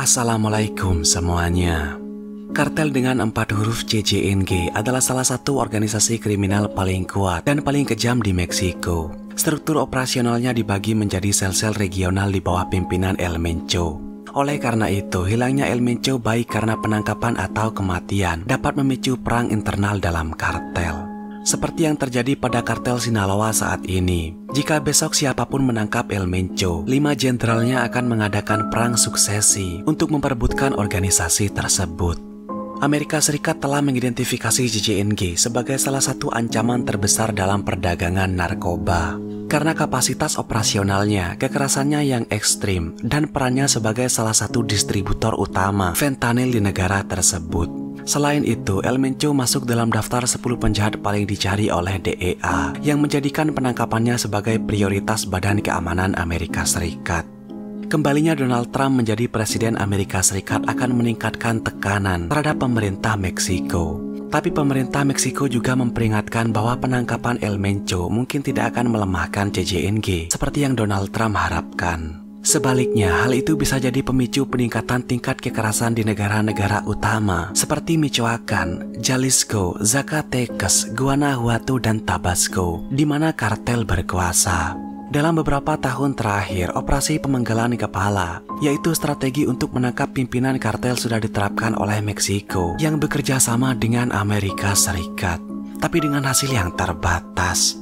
Assalamualaikum semuanya. Kartel dengan 4 huruf CJNG adalah salah satu organisasi kriminal paling kuat dan paling kejam di Meksiko. Struktur operasionalnya dibagi menjadi sel-sel regional di bawah pimpinan El Mencho. Oleh karena itu, hilangnya El Mencho baik karena penangkapan atau kematian dapat memicu perang internal dalam kartel. Seperti yang terjadi pada kartel Sinaloa saat ini. Jika besok siapapun menangkap El Mencho, 5 jenderalnya akan mengadakan perang suksesi untuk memperebutkan organisasi tersebut. Amerika Serikat telah mengidentifikasi CJNG sebagai salah satu ancaman terbesar dalam perdagangan narkoba. Karena kapasitas operasionalnya, kekerasannya yang ekstrim, dan perannya sebagai salah satu distributor utama fentanyl di negara tersebut. Selain itu, El Mencho masuk dalam daftar 10 penjahat paling dicari oleh DEA yang menjadikan penangkapannya sebagai prioritas Badan Keamanan Amerika Serikat. Kembalinya Donald Trump menjadi Presiden Amerika Serikat akan meningkatkan tekanan terhadap pemerintah Meksiko. Tapi pemerintah Meksiko juga memperingatkan bahwa penangkapan El Mencho mungkin tidak akan melemahkan CJNG seperti yang Donald Trump harapkan. Sebaliknya, hal itu bisa jadi pemicu peningkatan tingkat kekerasan di negara-negara utama seperti Michoacán, Jalisco, Zacatecas, Guanajuato, dan Tabasco, di mana kartel berkuasa. Dalam beberapa tahun terakhir, operasi pemenggalan kepala, yaitu strategi untuk menangkap pimpinan kartel sudah diterapkan oleh Meksiko yang bekerja sama dengan Amerika Serikat, tapi dengan hasil yang terbatas.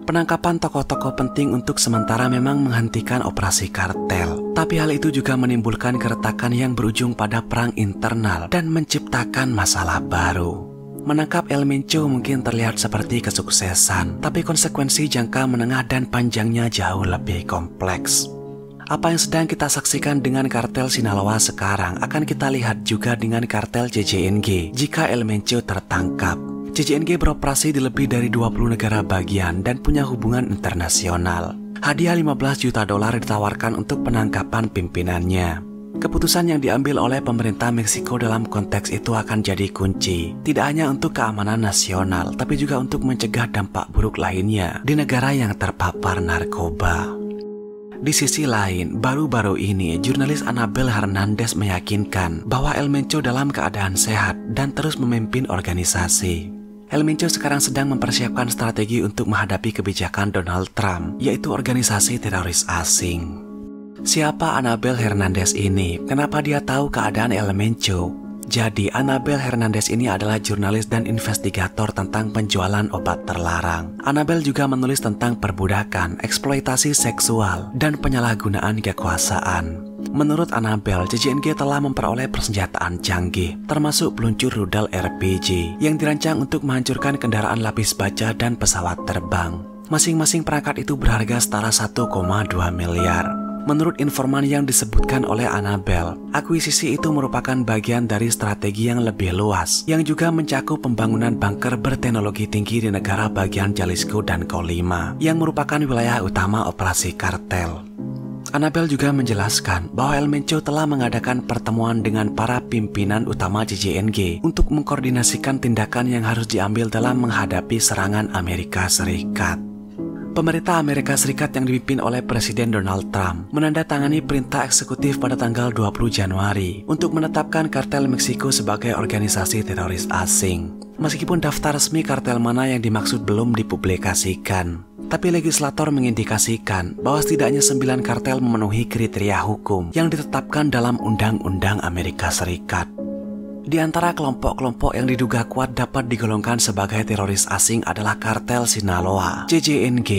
Penangkapan tokoh-tokoh penting untuk sementara memang menghentikan operasi kartel, tapi hal itu juga menimbulkan keretakan yang berujung pada perang internal dan menciptakan masalah baru. Menangkap El Mencho mungkin terlihat seperti kesuksesan, tapi konsekuensi jangka menengah dan panjangnya jauh lebih kompleks. Apa yang sedang kita saksikan dengan kartel Sinaloa sekarang akan kita lihat juga dengan kartel CJNG jika El Mencho tertangkap. CJNG beroperasi di lebih dari 20 negara bagian dan punya hubungan internasional. Hadiah $15 juta ditawarkan untuk penangkapan pimpinannya. Keputusan yang diambil oleh pemerintah Meksiko dalam konteks itu akan jadi kunci, tidak hanya untuk keamanan nasional, tapi juga untuk mencegah dampak buruk lainnya di negara yang terpapar narkoba. Di sisi lain, baru-baru ini jurnalis Anabel Hernandez meyakinkan bahwa El Mencho dalam keadaan sehat dan terus memimpin organisasi. El Mencho sekarang sedang mempersiapkan strategi untuk menghadapi kebijakan Donald Trump, yaitu organisasi teroris asing. Siapa Anabel Hernandez ini? Kenapa dia tahu keadaan El Mencho? Jadi, Anabel Hernandez ini adalah jurnalis dan investigator tentang penjualan obat terlarang. Anabel juga menulis tentang perbudakan, eksploitasi seksual, dan penyalahgunaan kekuasaan. Menurut Anabel, CJNG telah memperoleh persenjataan canggih, termasuk peluncur rudal RPG, yang dirancang untuk menghancurkan kendaraan lapis baja dan pesawat terbang. Masing-masing perangkat itu berharga setara 1,2 miliar. Menurut informan yang disebutkan oleh Anabel, akuisisi itu merupakan bagian dari strategi yang lebih luas, yang juga mencakup pembangunan bunker berteknologi tinggi di negara bagian Jalisco dan Colima, yang merupakan wilayah utama operasi kartel. Anabel juga menjelaskan bahwa El Mencho telah mengadakan pertemuan dengan para pimpinan utama CJNG untuk mengkoordinasikan tindakan yang harus diambil dalam menghadapi serangan Amerika Serikat. Pemerintah Amerika Serikat yang dipimpin oleh Presiden Donald Trump menandatangani perintah eksekutif pada tanggal 20 Januari untuk menetapkan kartel Meksiko sebagai organisasi teroris asing. Meskipun daftar resmi kartel mana yang dimaksud belum dipublikasikan, tapi legislator mengindikasikan bahwa setidaknya 9 kartel memenuhi kriteria hukum yang ditetapkan dalam Undang-Undang Amerika Serikat. Di antara kelompok-kelompok yang diduga kuat dapat digolongkan sebagai teroris asing adalah kartel Sinaloa, CJNG,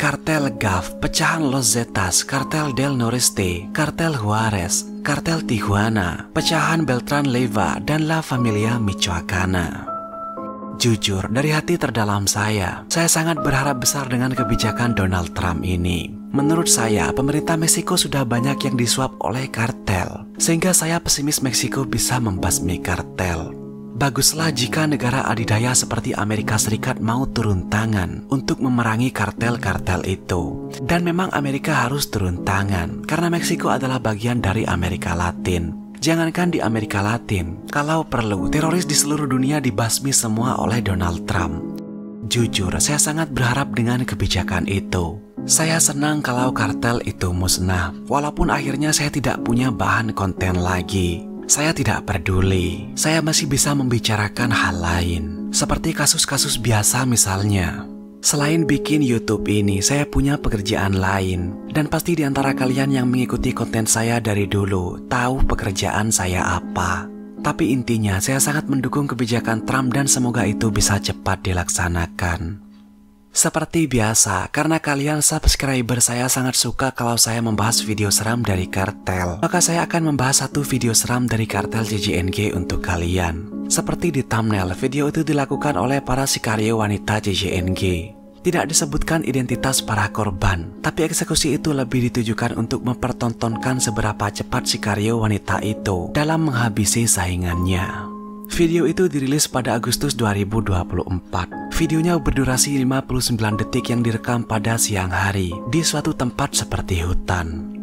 kartel GAF, pecahan Los Zetas, kartel Del Noreste, kartel Juarez, kartel Tijuana, pecahan Beltran Leyva, dan La Familia Michoacana. Jujur, dari hati terdalam saya sangat berharap besar dengan kebijakan Donald Trump ini. Menurut saya, pemerintah Meksiko sudah banyak yang disuap oleh kartel, sehingga saya pesimis Meksiko bisa membasmi kartel. Baguslah jika negara adidaya seperti Amerika Serikat mau turun tangan untuk memerangi kartel-kartel itu. Dan memang Amerika harus turun tangan, karena Meksiko adalah bagian dari Amerika Latin. Jangankan di Amerika Latin, kalau perlu, teroris di seluruh dunia dibasmi semua oleh Donald Trump. Jujur, saya sangat berharap dengan kebijakan itu. Saya senang kalau kartel itu musnah, walaupun akhirnya saya tidak punya bahan konten lagi. Saya tidak peduli, saya masih bisa membicarakan hal lain, seperti kasus-kasus biasa misalnya. Selain bikin YouTube ini, saya punya pekerjaan lain. Dan pasti di antara kalian yang mengikuti konten saya dari dulu, tahu pekerjaan saya apa. Tapi intinya, saya sangat mendukung kebijakan Trump dan semoga itu bisa cepat dilaksanakan. Seperti biasa, karena kalian subscriber saya sangat suka kalau saya membahas video seram dari kartel, maka saya akan membahas satu video seram dari kartel JJNG untuk kalian. Seperti di thumbnail, video itu dilakukan oleh para sikario wanita JJNG. Tidak disebutkan identitas para korban, tapi eksekusi itu lebih ditujukan untuk mempertontonkan seberapa cepat sikario wanita itu dalam menghabisi saingannya. Video itu dirilis pada Agustus 2024. Videonya berdurasi 59 detik yang direkam pada siang hari di suatu tempat seperti hutan.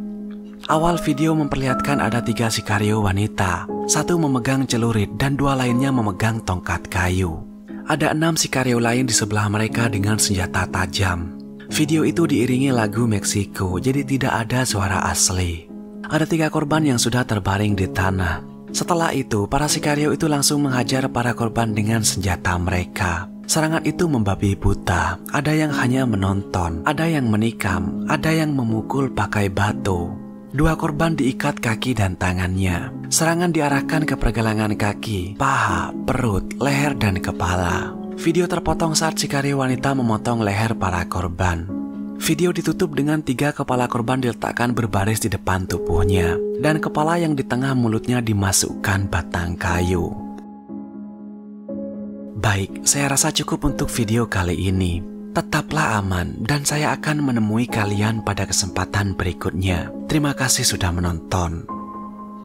Awal video memperlihatkan ada 3 sikario wanita, 1 memegang celurit dan 2 lainnya memegang tongkat kayu. Ada 6 sikario lain di sebelah mereka dengan senjata tajam. Video itu diiringi lagu Meksiko, jadi tidak ada suara asli. Ada 3 korban yang sudah terbaring di tanah. Setelah itu, para sikario itu langsung menghajar para korban dengan senjata mereka. Serangan itu membabi buta, ada yang hanya menonton, ada yang menikam, ada yang memukul pakai batu. 2 korban diikat kaki dan tangannya. Serangan diarahkan ke pergelangan kaki, paha, perut, leher, dan kepala. Video terpotong saat sikario wanita memotong leher para korban. Video ditutup dengan 3 kepala korban diletakkan berbaris di depan tubuhnya, dan kepala yang di tengah mulutnya dimasukkan batang kayu. Baik, saya rasa cukup untuk video kali ini. Tetaplah aman, dan saya akan menemui kalian pada kesempatan berikutnya. Terima kasih sudah menonton.